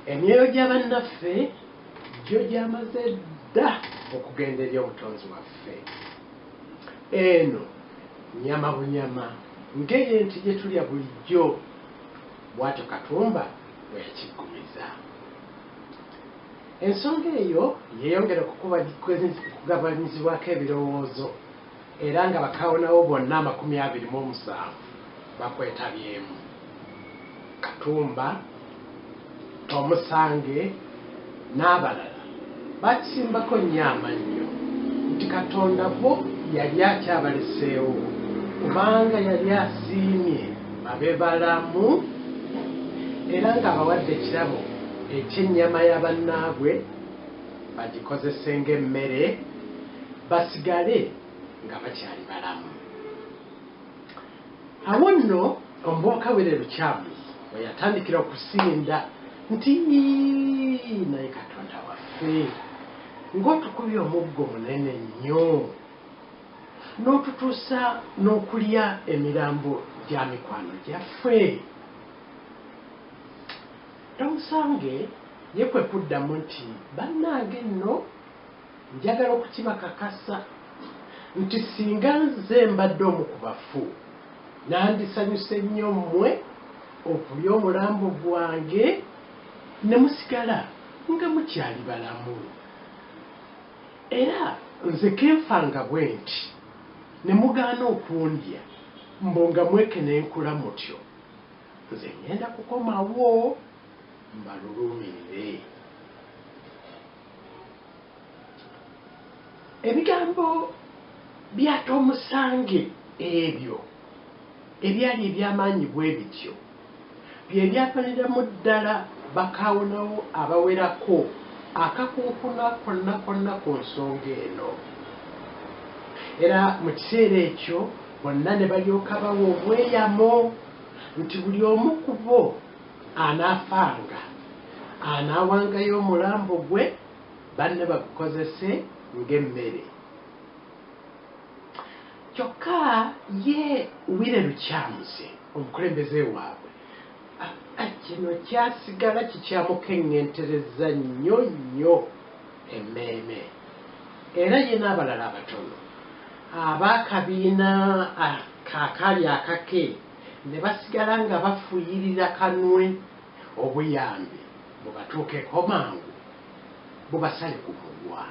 emyoyo gy'abannaffe gyo gyamaze dda okugenda eri omutonzi waffe. Eno nyama bunyama ng'ey'enti gye tulya bulijjo, bw'atyo Katumba bwe yakiggumiza. Ensonga eyo yeeyongera okugabanyizibwako ebirowoozo era nga bakaawonawo bonna 27 bakwetabyemu. Katumba, Omusange n'abalala bakisimbako nnyo amannyo nti Katonda bo yali akyabaleseewo kubanga yali asiimye babe balamu era ng'abawadde ekirabo eky'ennyama ya bannaabwe bagikozese ng'emmere basigale nga bakyali balamu. Awo nno omubaka we Lukyamuzi bwe yatandikira okusinda nti naye Katonda waffe ng'otukubye omuggo munene nnyo n'otutuusa n'okulya emirambo gya mikwano gyaffe. Omusange ye kwe kuddamu nti bannange nno njagala okukibakakasa nti singa nze mbadde omu ku bafu nandisanyuse nnyo mmwe okulya omulambo gwange ne musigala nga mukyali balamu. Era nze kenfanga bwe nti ne mugaana okundya mbo nga mwekenenkula mutyo, nze ngenda kukomawo mbalulumirire. Ebigambo bya Omusange ebyo ebyali eby'amaanyi bwe bityo bye byapaniramu ddala bakaawonawo abawerako akakunkuna konna konna ku nsonga eno. Era mu kiseera ekyo bonna ne balyoka bawa obweyamo nti buli omu ku bo anaafanga anaawangayo omulambo gwe banne bagukozese ng'emmere. Kyokka ye Wile Lukyamuzi omukulembeze waabwe kino kyasigala kikyamukeŋŋentereza nnyo nnyo emmeeme. Era ye n'abalala abatono ab'akabiina akaali akake ne basigala nga bafuuyirira kanwe obuyambi bwe batuukeko mangu bubasale ku mugwa.